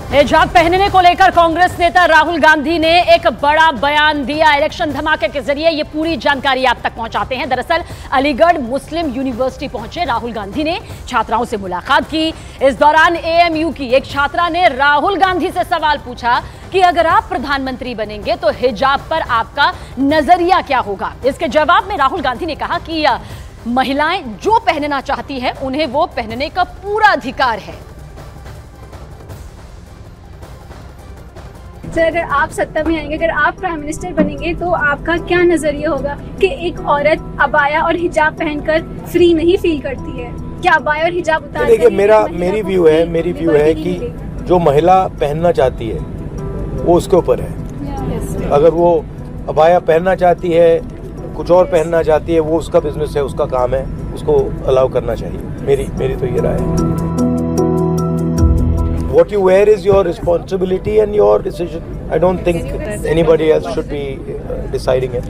हिजाब पहनने को लेकर कांग्रेस नेता राहुल गांधी ने एक बड़ा बयान दिया। इलेक्शन धमाके के जरिए ये पूरी जानकारी आप तक पहुंचाते हैं। दरअसल अलीगढ़ मुस्लिम यूनिवर्सिटी पहुंचे राहुल गांधी ने छात्राओं से मुलाकात की। इस दौरान एएमयू की एक छात्रा ने राहुल गांधी से सवाल पूछा कि अगर आप प्रधानमंत्री बनेंगे तो हिजाब पर आपका नजरिया क्या होगा। इसके जवाब में राहुल गांधी ने कहा कि महिलाएं जो पहनना चाहती हैं उन्हें वो पहनने का पूरा अधिकार है। सर, अगर आप सत्ता में आएंगे, अगर आप प्राइम मिनिस्टर बनेंगे तो आपका क्या नजरिया होगा कि एक औरत अबाया और हिजाब पहनकर फ्री नहीं फील करती है? क्या अबाया और हिजाब उतार? देखिए, मेरी व्यू है कि जो महिला पहनना चाहती है वो उसके ऊपर है। अगर वो अबाया पहनना चाहती है, कुछ और पहनना चाहती है, वो उसका बिजनेस है, उसका काम है, उसको अलाउ करना चाहिए। मेरी तो ये राय है। What you wear is your responsibility and your decision. I don't think anybody else should be deciding it.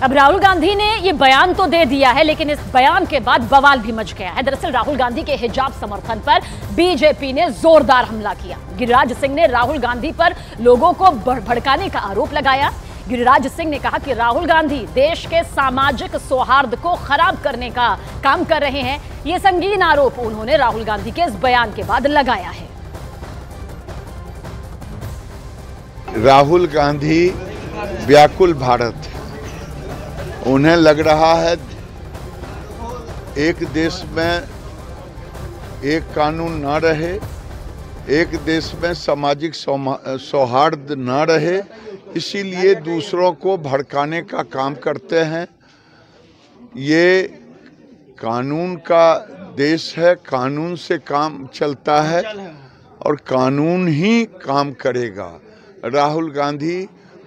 अब राहुल गांधी ने ये बयान तो दे दिया है, लेकिन इस बयान के बाद बवाल भी मच गया है। दरअसल राहुल गांधी के हिजाब समर्थन पर बीजेपी ने जोरदार हमला किया। गिरिराज सिंह ने राहुल गांधी पर लोगों को भड़काने का आरोप लगाया। गिरिराज सिंह ने कहा कि राहुल गांधी देश के सामाजिक सौहार्द को खराब करने का काम कर रहे हैं। ये संगीन आरोप उन्होंने राहुल गांधी के इस बयान के बाद लगाया है। राहुल गांधी व्याकुल भारत, उन्हें लग रहा है एक देश में एक कानून ना रहे, एक देश में सामाजिक सौहार्द ना रहे, इसीलिए दूसरों को भड़काने का काम करते हैं। ये कानून का देश है, कानून से काम चलता है और कानून ही काम करेगा। राहुल गांधी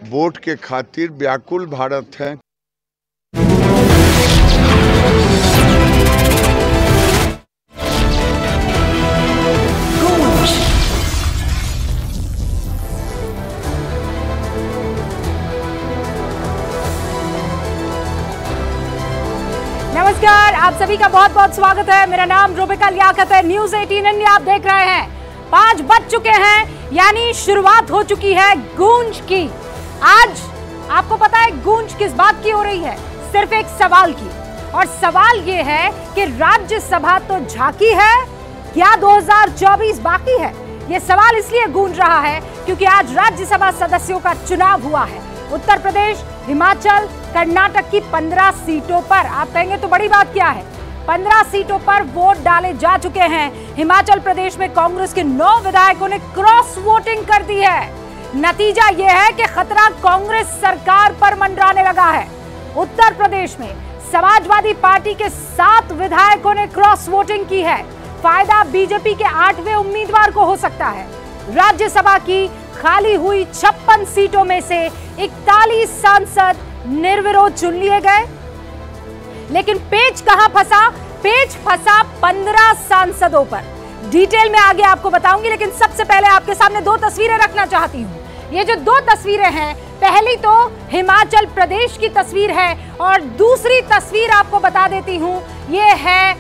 वोट के खातिर व्याकुल भारत है। नमस्कार, आप सभी का बहुत बहुत स्वागत है। मेरा नाम रुबिका लियाकत है। न्यूज़ 18 इंडिया आप देख रहे हैं। 5 बज चुके हैं, यानी शुरुआत हो चुकी है गूंज की। आज आपको पता है गूंज किस बात की हो रही है? सिर्फ एक सवाल की, और सवाल ये है कि राज्यसभा तो झांकी है, क्या 2024 बाकी है? ये सवाल इसलिए गूंज रहा है क्योंकि आज राज्यसभा सदस्यों का चुनाव हुआ है। उत्तर प्रदेश, हिमाचल, कर्नाटक की 15 सीटों पर, आप कहेंगे तो बड़ी बात क्या है, 15 सीटों पर वोट डाले जा चुके हैं। हिमाचल प्रदेश में कांग्रेस के 9 विधायकों ने क्रॉस वोटिंग कर दी है। नतीजा यह है कि खतरा कांग्रेस सरकार पर मंडराने लगा है। उत्तर प्रदेश में समाजवादी पार्टी के 7 विधायकों ने क्रॉस वोटिंग की है। फायदा बीजेपी के 8वें उम्मीदवार को हो सकता है। राज्यसभा की खाली हुई 56 सीटों में से 41 सांसद निर्विरोध चुन लिए गए, लेकिन पेच कहां फंसा? पेच फंसा 15 सांसदों पर। डिटेल में आगे आपको बताऊंगी, लेकिन सबसे पहले आपके सामने 2 तस्वीरें रखना चाहती हूं। ये जो 2 तस्वीरें हैं, पहली तो हिमाचल प्रदेश की तस्वीर है और दूसरी तस्वीर आपको बता देती हूं, ये है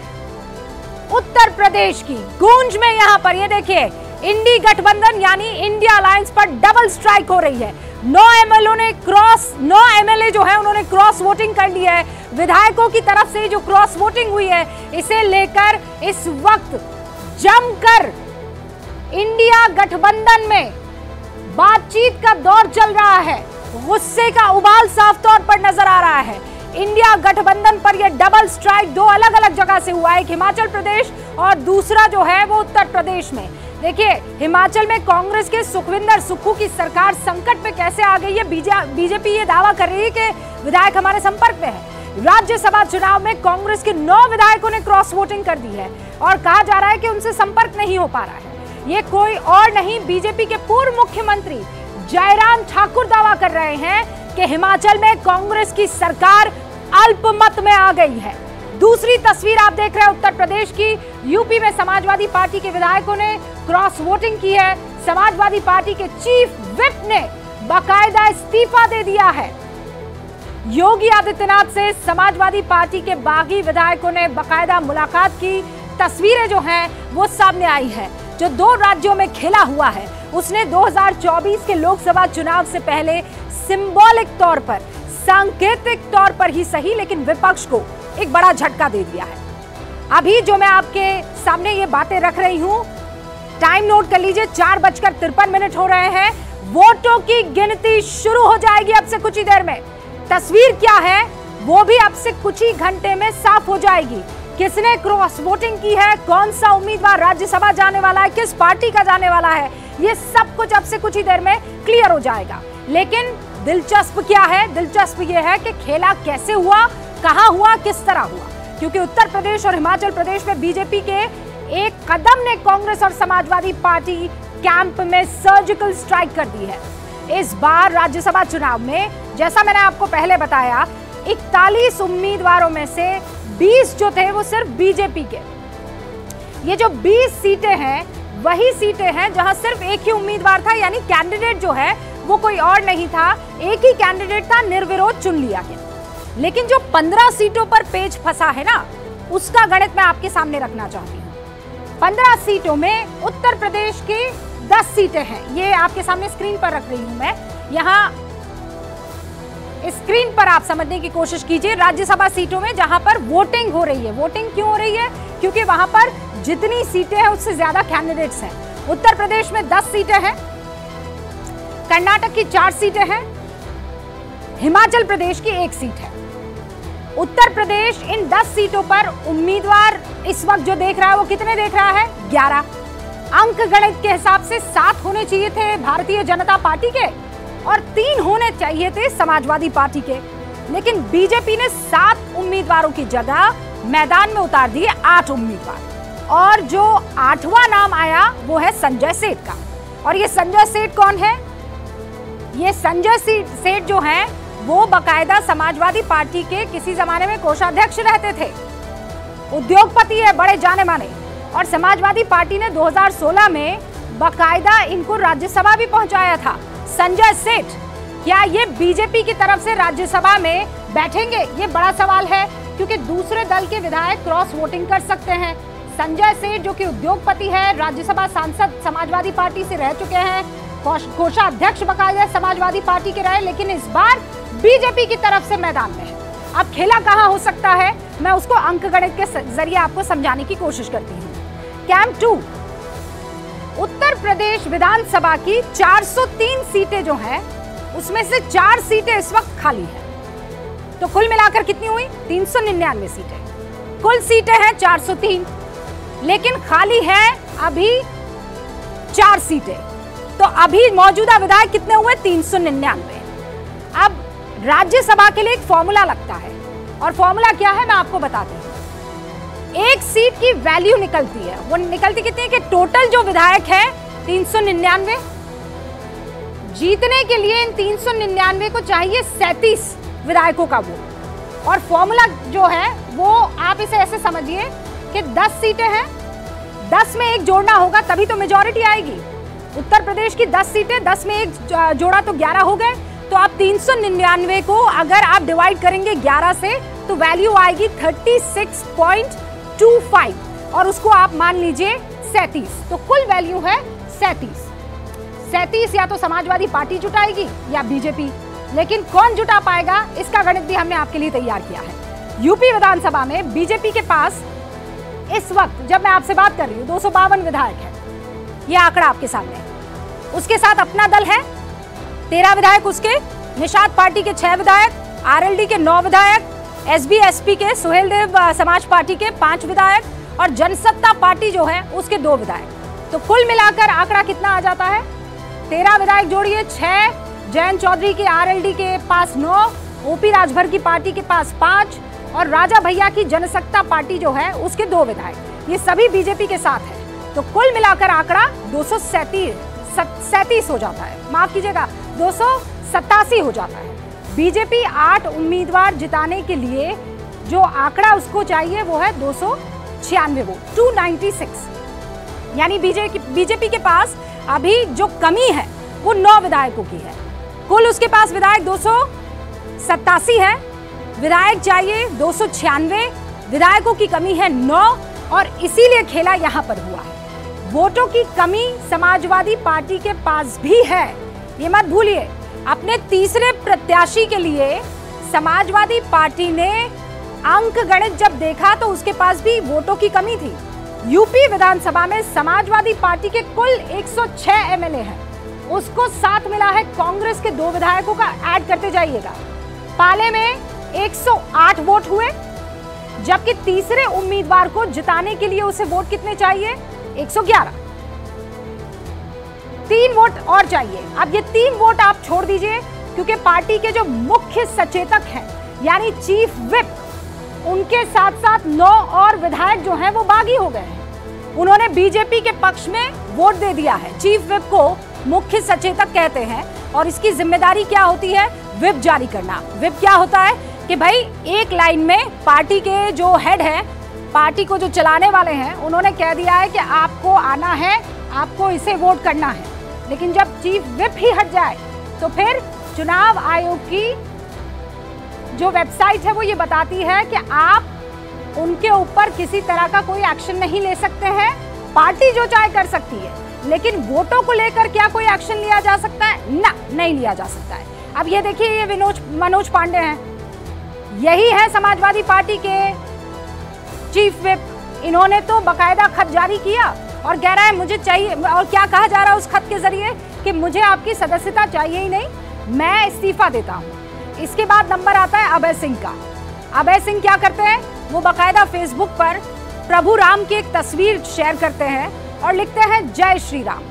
उत्तर प्रदेश की। गूंज में यहां पर ये देखिए, इंडी गठबंधन यानी इंडिया अलायंस पर डबल स्ट्राइक हो रही है। 9 एमएलए जो है उन्होंने क्रॉस वोटिंग कर ली है। विधायकों की तरफ से जो क्रॉस वोटिंग हुई है, इसे लेकर इस वक्त जमकर इंडिया गठबंधन में बातचीत का दौर चल रहा है। गुस्से का उबाल साफ तौर पर नजर आ रहा है। इंडिया गठबंधन पर यह डबल स्ट्राइक 2 अलग अलग जगह से हुआ है, एक हिमाचल प्रदेश और दूसरा जो है वो उत्तर प्रदेश में। देखिए, हिमाचल में कांग्रेस के सुखविंदर सुक्खू की सरकार संकट पे कैसे आ गई है। बीजेपी ये दावा कर रही है कि विधायक हमारे संपर्क में है। राज्यसभा चुनाव में कांग्रेस के 9 विधायकों ने क्रॉस वोटिंग कर दी है और कहा जा रहा है कि उनसे संपर्क नहीं हो पा रहा है। ये कोई और नहीं, बीजेपी के पूर्व मुख्यमंत्री जयराम ठाकुर दावा कर रहे हैं कि हिमाचल में कांग्रेस की सरकार अल्पमत में आ गई है। दूसरी तस्वीर आप देख रहे हैं उत्तर प्रदेश की। यूपी में समाजवादी पार्टी के विधायकों ने क्रॉस वोटिंग की है। समाजवादी पार्टी के चीफ व्हिप ने बाकायदा इस्तीफा दे दिया है। योगी आदित्यनाथ से समाजवादी पार्टी के बागी विधायकों ने बाकायदा मुलाकात की। तस्वीरें जो हैं वो सामने आई है। जो 2 राज्यों में खेला हुआ है उसने 2024 के लोकसभा चुनाव से पहले सिंबॉलिक तौर पर, सांकेतिक तौर पर ही सही, लेकिन विपक्ष को एक बड़ा झटका दे दिया है। अभी जो मैं आपके सामने ये बातें रख रही हूं, टाइम नोट कर लीजिए, 4:53 हो रहे हैं। वोटों की गिनती शुरू हो जाएगी अब से कुछ ही देर में। तस्वीर क्या है वो भी अब से कुछ ही घंटे में साफ हो जाएगी। किसने क्रॉस वोटिंग की है, कौन सा उम्मीदवार राज्यसभा जाने वाला है, किस पार्टी का जाने वाला है, ये सब कुछ अब से कुछ ही देर में क्लियर हो जाएगा। लेकिन दिलचस्प क्या है? दिलचस्प ये है कि खेला कैसे हुआ, कहां हुआ, किस तरह हुआ, क्योंकि उत्तर प्रदेश और हिमाचल प्रदेश में बीजेपी के एक कदम ने कांग्रेस और समाजवादी पार्टी कैंप में सर्जिकल स्ट्राइक कर दी है। इस बार राज्यसभा चुनाव में, जैसा मैंने आपको पहले बताया, 41 उम्मीदवारों में से 20 जो थे वो सिर्फ बीजेपी के। ये जो 20 सीटें हैं वही सीटें हैं जहां सिर्फ एक ही उम्मीदवार था, यानी कैंडिडेट जो है वो कोई और नहीं था, एक ही कैंडिडेट था, निर्विरोध चुन लिया गया। लेकिन जो 15 सीटों पर पेच फंसा है ना, उसका गणित मैं आपके सामने रखना चाहती हूँ। 15 सीटों में उत्तर प्रदेश की 10 सीटें हैं, ये आपके सामने स्क्रीन पर रख रही हूं मैं। यहाँ स्क्रीन पर आप समझने की कोशिश कीजिए। राज्यसभा सीटों में जहां पर वोटिंग हो रही है, वोटिंग क्यों हो रही है? क्योंकि वहां पर जितनी सीटें हैं उससे ज्यादा कैंडिडेट्स हैं। उत्तर प्रदेश में 10 सीटें हैं, कर्नाटक की 4 सीटें हैं, हिमाचल प्रदेश की 1 सीट है। उत्तर प्रदेश इन 10 सीटों पर उम्मीदवार इस वक्त जो देख रहा है वो कितने देख रहा है? 11। अंक गणित के हिसाब से 7 होने चाहिए थे भारतीय जनता पार्टी के और 3 होने चाहिए थे समाजवादी पार्टी के, लेकिन बीजेपी ने 7 उम्मीदवारों की जगह मैदान में उतार दिए 8 उम्मीदवार। और जो 8वां नाम आया वो है संजय सेठ का। और ये संजय सेठ कौन है? ये संजय सेठ जो हैं वो बाकायदा समाजवादी पार्टी के किसी जमाने में कोषाध्यक्ष रहते थे, उद्योगपति है, बड़े जाने माने। और समाजवादी पार्टी ने 2016 में बाकायदा इनको राज्यसभा भी पहुंचाया था। संजय सेठ क्या ये बीजेपी की तरफ से राज्यसभा में बैठेंगे? ये बड़ा सवाल है, क्योंकि दूसरे दल के विधायक क्रॉस वोटिंग कर सकते हैं। संजय सेठ जो कि उद्योगपति है, राज्यसभा सांसद समाजवादी पार्टी से रह चुके हैं, कोषाध्यक्ष बाकायदा समाजवादी पार्टी के रहे, लेकिन इस बार बीजेपी की तरफ से मैदान में है। अब खेला कहां हो सकता है, मैं उसको अंक गणित के जरिए आपको समझाने की कोशिश करती हूँ। कैंप 2, उत्तर प्रदेश विधानसभा की 403 सीटें जो हैं उसमें से 4 सीटें इस वक्त खाली हैं। तो कुल मिलाकर कितनी हुई? 399 सीटें। कुल सीटें हैं 403, लेकिन खाली है अभी 4 सीटें। तो अभी मौजूदा विधायक कितने हुए? 399। अब राज्यसभा के लिए एक फॉर्मूला लगता है, और फॉर्मूला क्या है मैं आपको बताती हूँ। एक सीट की वैल्यू निकलती है, वो निकलती कितनी है कि टोटल जो विधायक है 399, जीतने के लिए इन 399 को चाहिए 37 विधायकों का वोट। और फॉर्मूला जो है वो आप इसे ऐसे समझिए कि 10 सीटें हैं, 10 में 1 जोड़ना होगा तभी तो मेजॉरिटी आएगी। उत्तर प्रदेश की 10 सीटें, 10 में 1 जोड़ा तो 11 हो गए। तो आप 399 को अगर आप डिवाइड करेंगे 11 से तो वैल्यू आएगी 36.25, और उसको आप मान लीजिए 37। तो कुल वैल्यू है 37। या तो समाजवादी पार्टी जुटाएगी या बीजेपी, लेकिन कौन जुटा पाएगा इसका गणित भी हमने आपके लिए तैयार किया है। यूपी विधानसभा में बीजेपी के पास इस वक्त जब मैं आपसे बात कर रही हूँ 252 विधायक है, यह आंकड़ा आपके सामने है। उसके साथ अपना दल है 13 विधायक, उसके निषाद पार्टी के 6 विधायक, आरएलडी के 9 विधायक, एसबी-एसपी के सुहेलदेव समाज पार्टी के 5 विधायक, और जनसत्ता पार्टी जो है उसके 2 विधायक। तो कुल मिलाकर आंकड़ा कितना आ जाता है? 13 विधायक जोड़िए 6, जयंत चौधरी के आरएलडी के पास 9, ओपी राजभर की पार्टी के पास 5, और राजा भैया की जनसत्ता पार्टी जो है उसके 2 विधायक, ये सभी बीजेपी के साथ है। तो कुल मिलाकर आंकड़ा 237 हो जाता है, माफ कीजिएगा 287 हो जाता है। बीजेपी 8 उम्मीदवार जिताने के लिए जो आंकड़ा उसको चाहिए वो है 296 वोट, 296। यानी बीजेपी के पास अभी जो कमी है वो 9 विधायकों की है। कुल उसके पास विधायक 87 है, विधायक चाहिए 296, विधायकों की कमी है 9 और इसीलिए खेला यहां पर हुआ है। वोटों की कमी समाजवादी पार्टी के पास भी है, ये मत भूलिए। अपने तीसरे प्रत्याशी के लिए समाजवादी पार्टी ने अंक गणित जब देखा तो उसके पास भी वोटों की कमी थी। यूपी विधानसभा में समाजवादी पार्टी के कुल 106 एमएलए हैं, उसको साथ मिला है कांग्रेस के 2 विधायकों का, ऐड करते जाइएगा। पाले में 108 वोट हुए, जबकि तीसरे उम्मीदवार को जिताने के लिए उसे वोट कितने चाहिए? 111। 3 वोट और चाहिए। अब ये 3 वोट आप छोड़ दीजिए, क्योंकि पार्टी के जो मुख्य सचेतक हैं यानी चीफ विप, उनके साथ साथ 9 और विधायक जो हैं वो बागी हो गए हैं। उन्होंने बीजेपी के पक्ष में वोट दे दिया है। चीफ विप को मुख्य सचेतक कहते हैं और इसकी जिम्मेदारी क्या होती है? विप जारी करना। विप क्या होता है कि भाई एक लाइन में पार्टी के जो हेड हैं, पार्टी को जो चलाने वाले हैं, उन्होंने कह दिया है कि आपको आना है, आपको इसे वोट करना है। लेकिन जब चीफ विप ही हट जाए तो फिर चुनाव आयोग की जो वेबसाइट है वो ये बताती है कि आप उनके ऊपर किसी तरह का कोई एक्शन नहीं ले सकते हैं। पार्टी जो चाहे कर सकती है, लेकिन वोटों को लेकर क्या कोई एक्शन लिया जा सकता है? ना, नहीं लिया जा सकता है। अब ये देखिए, ये मनोज पांडे हैं, यही है समाजवादी पार्टी के चीफ विप। इन्होंने तो बकायदा खत जारी किया और कह रहा है मुझे चाहिए, और क्या कहा जा रहा है उस खत के जरिए कि मुझे आपकी सदस्यता चाहिए ही नहीं, मैं इस्तीफा देता हूं। इसके बाद नंबर आता है अभय सिंह का। अभय सिंह क्या करते हैं? वो बकायदा फेसबुक पर प्रभु राम की एक तस्वीर शेयर करते हैं और लिखते हैं जय श्री राम।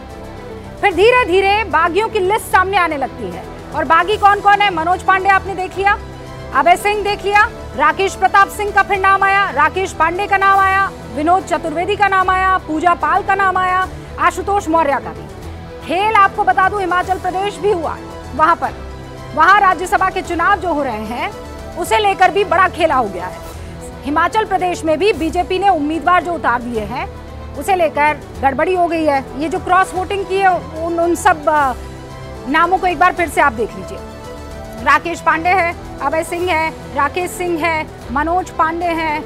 फिर धीरे धीरे बागियों की लिस्ट सामने आने लगती है। और बागी कौन कौन है? मनोज पांडे आपने देख लिया, अभय सिंह देख लिया, राकेश प्रताप सिंह का फिर नाम आया, राकेश पांडे का नाम आया, विनोद चतुर्वेदी का नाम आया, पूजा पाल का नाम आया, आशुतोष मौर्य का भी। खेल आपको बता दूं, हिमाचल प्रदेश भी हुआ वहां राज्यसभा के चुनाव जो हो रहे हैं उसे लेकर भी बड़ा खेला हो गया है। हिमाचल प्रदेश में भी बीजेपी ने उम्मीदवार जो उतार दिए हैं उसे लेकर गड़बड़ी हो गई है। ये जो क्रॉस वोटिंग की है उन सब नामों को एक बार फिर से आप देख लीजिए। राकेश पांडे है, अभय सिंह है, राकेश सिंह है, मनोज पांडे हैं,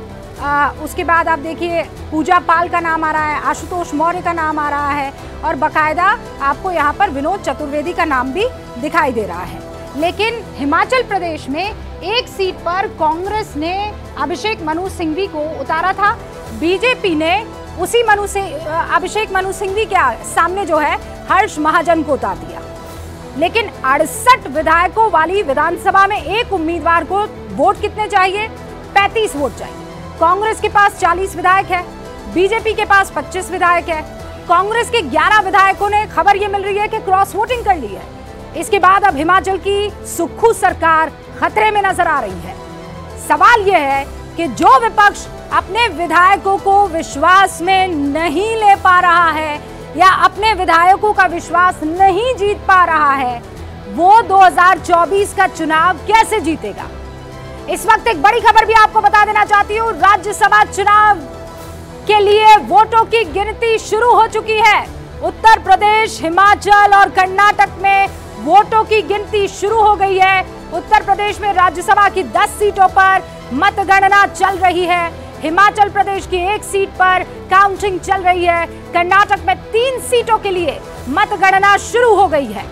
उसके बाद आप देखिए पूजा पाल का नाम आ रहा है, आशुतोष मौर्य का नाम आ रहा है और बकायदा आपको यहाँ पर विनोद चतुर्वेदी का नाम भी दिखाई दे रहा है। लेकिन हिमाचल प्रदेश में एक सीट पर कांग्रेस ने अभिषेक मनु सिंघवी को उतारा था, बीजेपी ने उसी अभिषेक मनु सिंघवी के सामने जो है हर्ष महाजन को उतार दिया। लेकिन 68 विधायकों वाली विधानसभा में एक उम्मीदवार को वोट कितने चाहिए? 35 वोट चाहिए। कांग्रेस के पास 40 विधायक है, बीजेपी के पास 25 विधायक है। कांग्रेस के 11 विधायकों ने, खबर ये मिल रही है कि क्रॉस वोटिंग कर ली है। इसके बाद अब हिमाचल की सुक्खू सरकार खतरे में नजर आ रही है। सवाल यह है कि जो विपक्ष अपने विधायकों को विश्वास में नहीं ले पा रहा है या अपने विधायकों का विश्वास नहीं जीत पा रहा है, वो 2024 का चुनाव कैसे जीतेगा? इस वक्त एक बड़ी खबर भी आपको बता देना चाहती हूँ। राज्यसभा चुनाव के लिए वोटों की गिनती शुरू हो चुकी है। उत्तर प्रदेश, हिमाचल और कर्नाटक में वोटों की गिनती शुरू हो गई है। उत्तर प्रदेश में राज्यसभा की 10 सीटों पर मतगणना चल रही है। हिमाचल प्रदेश की 1 सीट पर काउंटिंग चल रही है। कर्नाटक में 3 सीटों के लिए मतगणना शुरू हो गई है।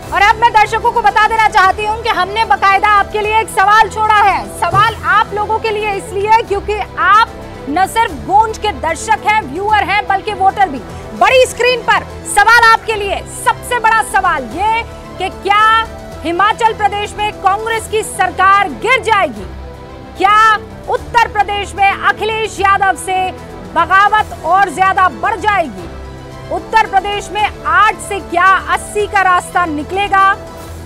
और अब मैं दर्शकों को बता देना चाहती हूं कि हमने बकायदा आपके लिए एक सवाल छोड़ा है। सवाल आप लोगों के लिए इसलिए क्योंकि आप न सिर्फ गूंज के दर्शक हैं, व्यूअर हैं, बल्कि वोटर भी। बड़ी स्क्रीन पर सवाल आपके लिए, सबसे बड़ा सवाल ये कि क्या हिमाचल प्रदेश में कांग्रेस की सरकार गिर जाएगी? क्या उत्तर प्रदेश में अखिलेश यादव से बगावत और ज्यादा बढ़ जाएगी? उत्तर प्रदेश में 8 से क्या 80 का रास्ता निकलेगा?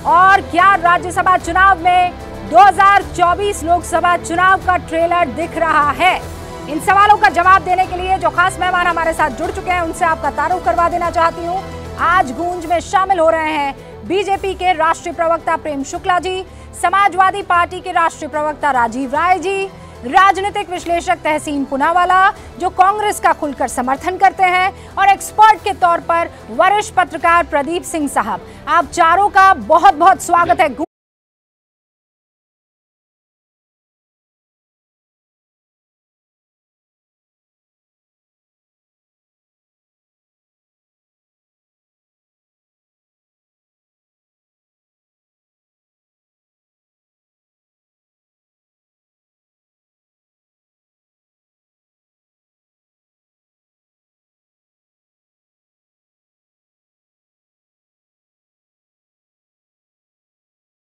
और क्या राज्यसभा चुनाव में 2024 लोकसभा चुनाव का ट्रेलर दिख रहा है? इन सवालों का जवाब देने के लिए जो खास मेहमान हमारे साथ जुड़ चुके हैं उनसे आपका तारुफ करवा देना चाहती हूं। आज गूंज में शामिल हो रहे हैं बीजेपी के राष्ट्रीय प्रवक्ता प्रेम शुक्ला जी, समाजवादी पार्टी के राष्ट्रीय प्रवक्ता राजीव राय जी, राजनीतिक विश्लेषक तहसीन पूनावाला, जो कांग्रेस का खुलकर समर्थन करते हैं, और एक्सपर्ट के तौर पर वरिष्ठ पत्रकार प्रदीप सिंह साहब। आप चारों का बहुत बहुत स्वागत है।